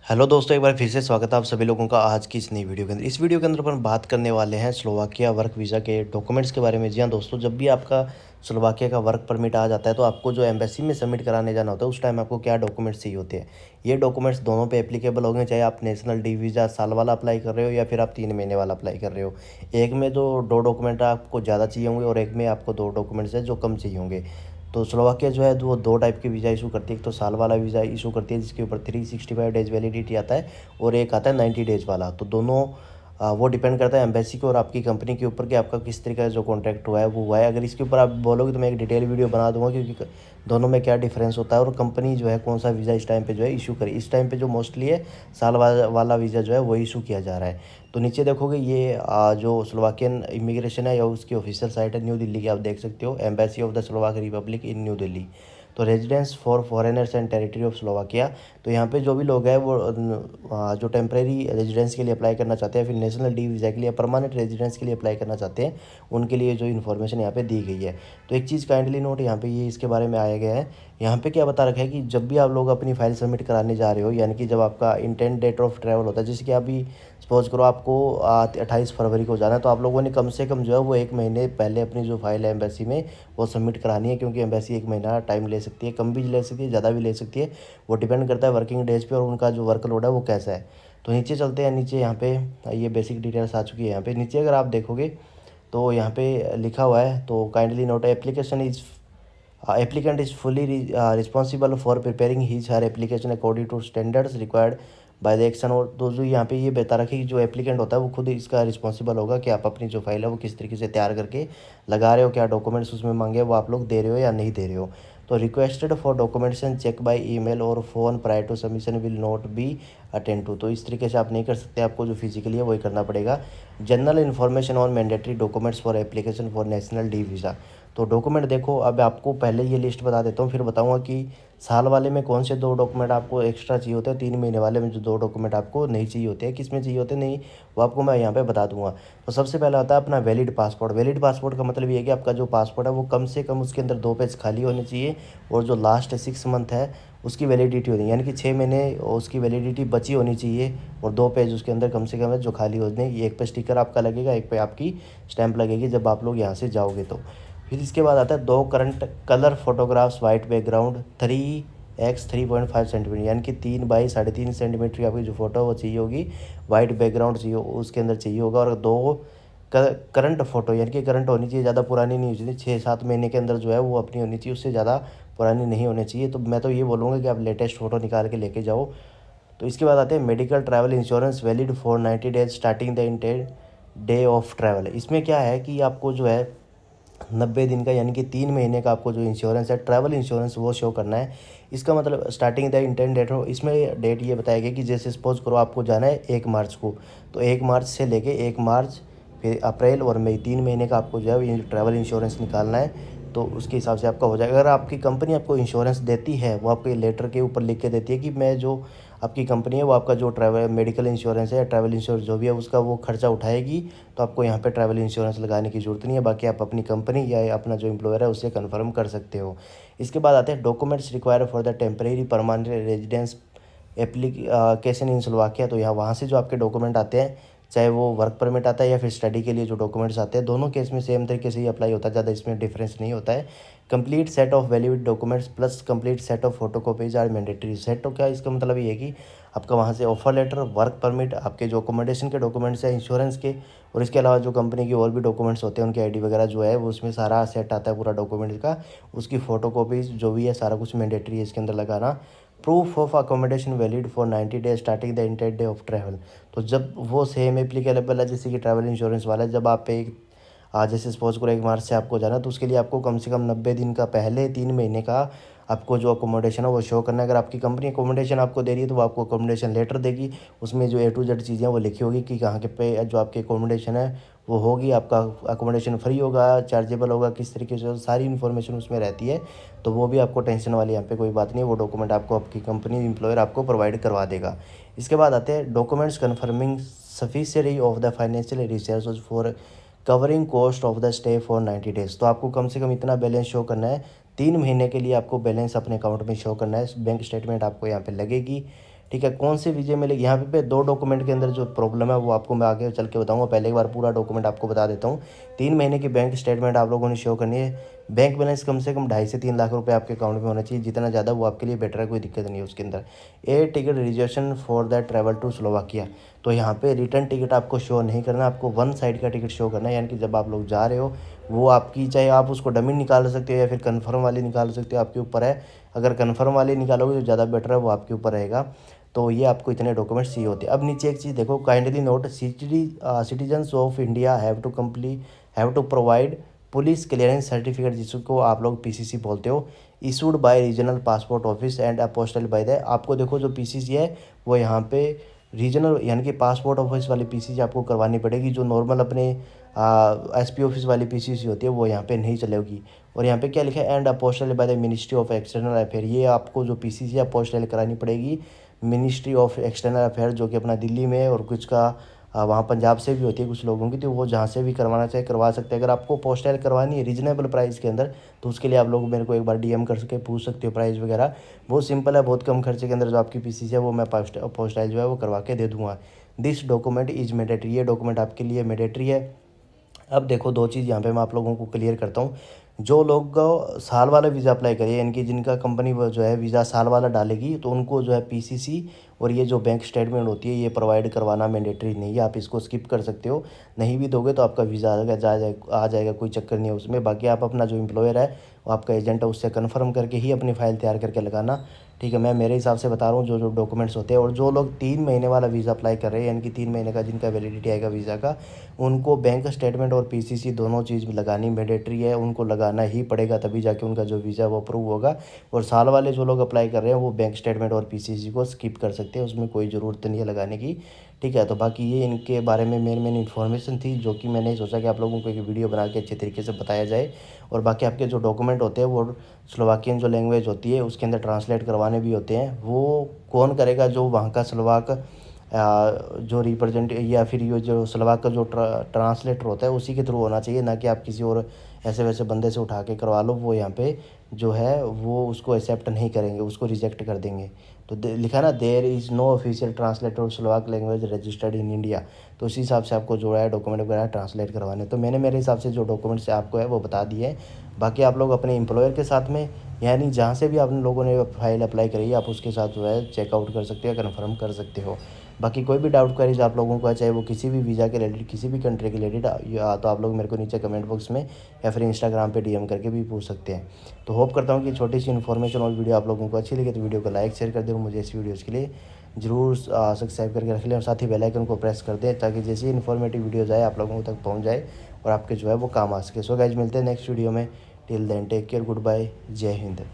Hello दोस्तों, एक बार फिर से स्वागत है आप सभी लोगों का आज की इस नई वीडियो के अंदर। इस वीडियो के अंदर अपन बात करने वाले हैं स्लोवाकिया वर्क वीज़ा के डॉक्यूमेंट्स के बारे में। जी हाँ दोस्तों, जब भी आपका स्लोवाकिया का वर्क परमिट आ जाता है तो आपको जो एम्बेसी में सबमिट कराने जाना होता है उस टाइम आपको क्या डॉक्यूमेंट्स चाहिए होते हैं। ये डॉक्यूमेंट्स दोनों पे एप्लीकेबल होंगे, चाहे आप नेशनल डी वीज़ा साल वाला अप्लाई कर रहे हो या फिर आप 3 महीने वाला अप्लाई कर रहे हो। एक में जो 2 डॉक्यूमेंट आपको ज़्यादा चाहिए होंगे और एक में आपको 2 डॉक्यूमेंट्स है जो कम चाहिए होंगे। तो स्लोवाकिया जो है वो 2 टाइप की वीज़ा इशू करती है। एक तो साल वाला वीज़ा इशू करती है जिसके ऊपर 365 डेज वैलिडिटी आता है, और एक आता है 90 डेज़ वाला। तो दोनों वो डिपेंड करता है एम्बेसी के और आपकी कंपनी के ऊपर कि आपका किस तरीके का जो कॉन्ट्रैक्ट हुआ है वो हुआ है। अगर इसके ऊपर आप बोलोगे तो मैं एक डिटेल वीडियो बना दूंगा, क्योंकि दोनों में क्या डिफरेंस होता है और कंपनी जो है कौन सा वीज़ा इस टाइम पे जो है इशू करे। इस टाइम पे जो मोस्टली है साल वाला वीज़ा जो है वो इशू किया जा रहा है। तो नीचे देखोगे ये जो स्लोवाकियन इमिग्रेशन है या उसकी ऑफिशियल साइट है न्यू दिल्ली की, आप देख सकते हो embassy of the Slovak Republic in new Delhi. तो residence for foreigners and territory of Slovakia. तो यहाँ पे जो भी लोग हैं वो जो टेम्प्रेरी रेजिडेंस के लिए अप्लाई करना चाहते हैं, फिर नेशनल डी वीज़ा के लिए, परमानेंट रेजिडेंस के लिए अप्लाई करना चाहते हैं, उनके लिए जो इन्फॉर्मेशन यहाँ पे दी गई है। तो एक चीज़ काइंडली नोट यहाँ पे ये इसके बारे में आया गया है। यहाँ पे क्या बता रखा है कि जब भी आप लोग अपनी फाइल सबमिट कराने जा रहे हो, यानी कि जब आपका इंटेंट डेट ऑफ ट्रैवल होता है, जैसे कि अभी सपोज करो आपको 28 फरवरी को जाना है, तो आप लोगों ने कम से कम जो है वो 1 महीने पहले अपनी जो फाइल है एम्बेसी में वो सबमिट करानी है, क्योंकि एम्बेसी 1 महीना टाइम ले सकती है, कम भी ले सकती है, ज़्यादा भी ले सकती है। वो डिपेंड करता है वर्किंग डेज पे और उनका जो वर्कलोड है वो कैसा है। तो नीचे चलते हैं, नीचे यहाँ पे ये बेसिक डिटेल्स आ चुकी है। यहाँ पे नीचे अगर आप देखोगे तो यहाँ पे लिखा हुआ है, तो kindly note application is applicant is fully responsible for preparing his her application according to standards required by the action. और तो जो यहाँ पे ये बता रखी कि जो एप्लीकेंट होता है वो खुद इसका रिस्पॉन्सिबल होगा कि आप अपनी जो फाइल है वो किस तरीके से तैयार करके लगा रहे हो, क्या डॉक्यूमेंट्स उसमें मांगे वो आप लोग दे रहे हो या नहीं दे रहे हो। तो requested for documentation check by email और phone prior to submission will not be attend to. तो इस तरीके से आप नहीं कर सकते, आपको जो फिजिकली है वही करना पड़ेगा। General information on mandatory documents for application for national D visa. तो डॉक्यूमेंट देखो, अब आपको पहले ये लिस्ट बता देता हूँ, फिर बताऊँगा कि साल वाले में कौन से 2 डॉक्यूमेंट आपको एक्स्ट्रा चाहिए होते हैं, 3 महीने वाले में जो 2 डॉक्यूमेंट आपको नहीं चाहिए होते हैं, किस में चाहिए होते हैं नहीं, वो आपको मैं यहाँ पे बता दूंगा। तो सबसे पहला आता है अपना वैलिड पासपोर्ट। वैलिड पासपोर्ट का मतलब ये है कि आपका जो पासपोर्ट है वो कम से कम उसके अंदर 2 पेज खाली होने चाहिए, और जो लास्ट 6 मंथ है उसकी वैलिडिटी होनी, यानी कि 6 महीने उसकी वैलिडिटी बची होनी चाहिए, और 2 पेज उसके अंदर कम से कम है जो खाली होने। एक पे स्टिकर आपका लगेगा, एक पे आपकी स्टैंप लगेगी जब आप लोग यहाँ से जाओगे। तो फिर इसके बाद आता है 2 current colour photographs white background 3x3.5 centimetre, यानी कि 3 बाई 3.5 सेंटीमीटर की आपकी जो फोटो वो चाहिए होगी, वाइट बैकग्राउंड चाहिए उसके अंदर चाहिए होगा। और 2 करंट फोटो, यानी कि करंट होनी चाहिए, ज़्यादा पुरानी नहीं होनी चाहिए, 6-7 महीने के अंदर जो है वो अपनी होनी चाहिए, उससे ज़्यादा पुरानी नहीं होनी चाहिए। तो मैं तो ये बोलूँगा कि आप लेटेस्ट फ़ोटो निकाल के लेके जाओ। तो इसके बाद आते हैं medical travel insurance valid for 90 days starting the intent day of travel. इसमें क्या है कि आपको जो है 90 दिन का, यानी कि 3 महीने का आपको जो इंश्योरेंस है ट्रैवल इंश्योरेंस वो शो करना है। इसका मतलब स्टार्टिंग द इंटेंट डेट हो, इसमें डेट ये बताया गया कि जैसे सपोज करो आपको जाना है 1 मार्च को, तो 1 मार्च से लेके 1 मार्च फिर अप्रैल और मई 3 महीने का आपको जो है ये ट्रैवल इंश्योरेंस निकालना है। तो उसके हिसाब से आपका हो जाएगा। अगर आपकी कंपनी आपको इंश्योरेंस देती है, वो आपके लेटर के ऊपर लिख के देती है कि मैं जो आपकी कंपनी है वो आपका जो ट्रैवल मेडिकल इंश्योरेंस है, ट्रैवल इंश्योरेंस जो भी है उसका वो खर्चा उठाएगी, तो आपको यहाँ पे ट्रैवल इंश्योरेंस लगाने की ज़रूरत नहीं है। बाकी आप अपनी कंपनी या अपना जो एम्प्लॉयर है उससे कन्फर्म कर सकते हो। इसके बाद आते हैं documents require for the temporary permanent residence application in Slovakia. तो यहाँ वहाँ से जो आपके डॉक्यूमेंट आते हैं, चाहे वो वर्क परमिट आता है या फिर स्टडी के लिए जो डॉक्यूमेंट्स आते हैं, दोनों केस में सेम तरीके से ही अप्लाई होता है, ज़्यादा इसमें डिफरेंस नहीं होता है। Complete set of valid documents plus complete set of photocopies are mandatory. Set तो क्या, इसका मतलब ये है कि आपका वहाँ से ऑफर लेटर, वर्क परमिट, आपके जो अकोमोडेशन के डॉक्यूमेंट्स हैं, इंश्योरेंस के, और इसके अलावा जो कंपनी के और भी डॉक्यूमेंट्स होते हैं, उनकी आईडी वगैरह जो है वो उसमें सारा सेट आता है पूरा डॉक्यूमेंट्स का, उसकी फ़ोटोकॉपीज़ जो भी है सारा कुछ मैंडेटरी है इसके अंदर लगाना। Proof of accommodation valid for 90 days starting the intent day of travel. तो जब वो सेम एप्लीकेबल है जैसे कि ट्रैवल इंश्योरेंस वाला है, जब आप एक आज जैसे सपोज करो 1 मार्च से आपको जाना, तो उसके लिए आपको कम से कम 90 दिन का पहले 3 महीने का आपको जो अकोमोडेशन है वो शो करना है। अगर आपकी कंपनी अकोमोडेशन आपको दे रही है तो वो आपको अकोमोडेशन लेटर देगी, उसमें जो A to Z चीज़ें वो लिखी होगी कि कहाँ के पे जो आपकी अकोमोडेशन है वो होगी, आपका अकोमोडेशन फ्री होगा, चार्जेबल होगा, किस तरीके से, सारी इन्फॉर्मेशन उसमें रहती है। तो वो भी आपको टेंशन वाली यहाँ पे कोई बात नहीं है, वो डॉक्यूमेंट आपको आपकी कंपनी एम्प्लॉयर आपको प्रोवाइड करवा देगा। इसके बाद आते हैं documents confirming sufficiency of the financial resources for covering cost of the stay for 90 days. तो आपको कम से कम इतना बैलेंस शो करना है, 3 महीने के लिए आपको बैलेंस अपने अकाउंट में शो करना है, बैंक स्टेटमेंट आपको यहाँ पे लगेगी। ठीक है। कौन से वीज़े मिलेगी यहाँ पे 2 डॉक्यूमेंट के अंदर जो प्रॉब्लम है वो आपको मैं आगे चल के बताऊँगा। पहले एक बार पूरा डॉक्यूमेंट आपको बता देता हूँ। 3 महीने की बैंक स्टेटमेंट आप लोगों ने शो करनी है। बैंक बैलेंस कम से कम 2.5 से 3 लाख रुपए आपके अकाउंट में होना चाहिए। जितना ज़्यादा वो आपके लिए बेटर है, कोई दिक्कत नहीं है उसके अंदर। Air ticket reservation for the travel to Slovakia, तो यहाँ पे रिटर्न टिकट आपको शो नहीं करना, आपको वन साइड का टिकट शो करना है। यानी कि जब आप लोग जा रहे हो वो आपकी, चाहे आप उसको डमी निकाल सकते हो या फिर कन्फर्म वाली निकाल सकते हो, आपके ऊपर है। अगर कन्फर्म वाली निकालोगे तो ज़्यादा बेटर है, वो आपके ऊपर रहेगा। तो ये आपको इतने डॉक्यूमेंट्स चाहिए होते हैं। अब नीचे एक चीज़ देखो, kindly note citizens of India have to provide police clearance certificate, जिसको आप लोग पीसीसी बोलते हो, issued by regional passport office and apostille by the. आपको देखो जो पीसीसी है वो यहाँ पे रीजनल यानी कि पासपोर्ट ऑफिस वाली पीसीसी आपको करवानी पड़ेगी। जो नॉर्मल अपने एसपी ऑफिस वाली पीसीसी होती है वो यहाँ पे नहीं चलेगी। और यहाँ पे क्या लिखा है, and apostille by the ministry of external affair. ये आपको जो पीसीसी अपोस्टल करानी पड़ेगी मिनिस्ट्री ऑफ एक्सटर्नल अफेयर, जो कि अपना दिल्ली में है, और कुछ का वहाँ पंजाब से भी होती है कुछ लोगों की, तो वो जहाँ से भी करवाना चाहे करवा सकते हैं। अगर आपको पोस्टल करवानी है रीजनेबल प्राइस के अंदर, तो उसके लिए आप लोग मेरे को एक बार डीएम कर सके, पूछ सकते हो प्राइस वगैरह। बहुत सिंपल है, बहुत कम खर्चे के अंदर जो आपकी पीसीसी है वो मैं पोस्टल जो है वो करवा के दे दूँगा। दिस डॉक्यूमेंट इज मैंडेटरी, ये डॉक्यूमेंट आपके लिए मैंडेटरी है। अब देखो 2 चीज़ यहाँ पे मैं आप लोगों को क्लियर करता हूँ। जो लोग साल वाला वीज़ा अप्लाई करिए, यानी कि जिनका कंपनी वो जो है वीज़ा साल वाला डालेगी, तो उनको जो है पीसीसी और ये जो बैंक स्टेटमेंट होती है ये प्रोवाइड करवाना मैंडेटरी नहीं है। आप इसको स्किप कर सकते हो, नहीं भी दोगे तो आपका वीज़ा आ जाएगा, कोई चक्कर नहीं है उसमें। बाकी आप अपना जो एम्प्लॉयर है वो आपका एजेंट है, उससे कन्फर्म करके ही अपनी फ़ाइल तैयार करके लगाना। ठीक है, मैं मेरे हिसाब से बता रहा हूँ जो जो डॉक्यूमेंट्स होते हैं। और जो लोग 3 महीने वाला वीज़ा अप्लाई कर रहे हैं, यानी कि 3 महीने का जिनका वैलिडिटी आएगा वीज़ा का, उनको बैंक स्टेटमेंट और पीसीसी दोनों चीज़ लगानी मैंडेटरी है। उनको लगाना ही पड़ेगा, तभी जाके उनका जो वीज़ा वो अप्रूव होगा। और साल वाले जो लोग अप्लाई कर रहे हैं वो बैंक स्टेटमेंट और पीसीसी को स्किप कर सकते हैं, उसमें कोई ज़रूरत नहीं है लगाने की। ठीक है, तो बाकी ये इनके बारे में मेन इन्फॉर्मेशन थी, जो कि मैंने सोचा कि आप लोगों को एक वीडियो बना के अच्छे तरीके से बताया जाए। और बाकी आपके जो डॉक्यूमेंट होते हैं वो स्लोवाकियन जो लैंग्वेज होती है उसके अंदर ट्रांसलेट करवाने भी होते हैं। वो कौन करेगा, जो वहाँ का स्लोवाक जो रिप्रेजेंट या फिर ये जो स्लोवाक का जो ट्रांसलेटर होता है उसी के थ्रू होना चाहिए, ना कि आप किसी और ऐसे वैसे बंदे से उठा के करवा लो। वो यहाँ पे जो है वो उसको एक्सेप्ट नहीं करेंगे, उसको रिजेक्ट कर देंगे। तो लिखा ना, there is no official translator of Slovak language registered in India. तो उसी हिसाब से आपको जो है डॉक्यूमेंट वगैरह ट्रांसलेट करवाने। तो मैंने मेरे हिसाब से जो डॉक्यूमेंट्स आपको है वो बता दिए हैं। बाकी आप लोग अपने एम्प्लॉयर के साथ में, यानी जहाँ से भी आप लोगों ने फाइल अप्लाई करी है, आप उसके साथ जो है चेकआउट कर सकते हो, कन्फर्म कर सकते हो। बाकी कोई भी डाउट क्वेरीज आप लोगों को है, चाहे वो किसी भी वीज़ा के रिलेटेड, किसी भी कंट्री के रिलेटेड, या तो आप लोग मेरे को नीचे कमेंट बॉक्स में या फिर इंस्टाग्राम पे डीएम करके भी पूछ सकते हैं। तो होप करता हूँ कि छोटी सी इन्फॉर्मेशन और वीडियो आप लोगों को अच्छी लगी, तो वीडियो को लाइक शेयर कर दें। मुझे इस वीडियोज़ के लिए जरूर सब्सक्राइब करके रख लें, और साथ ही बेल आइकन को प्रेस कर दें, ताकि जैसे इन्फॉर्मेटिव वीडियोज़ आए आप लोगों तक पहुँच जाए और आपके जो है वो काम आ सके। सो गाइज, मिलते हैं नेक्स्ट वीडियो में। Till then take care, good bye, जय हिंद।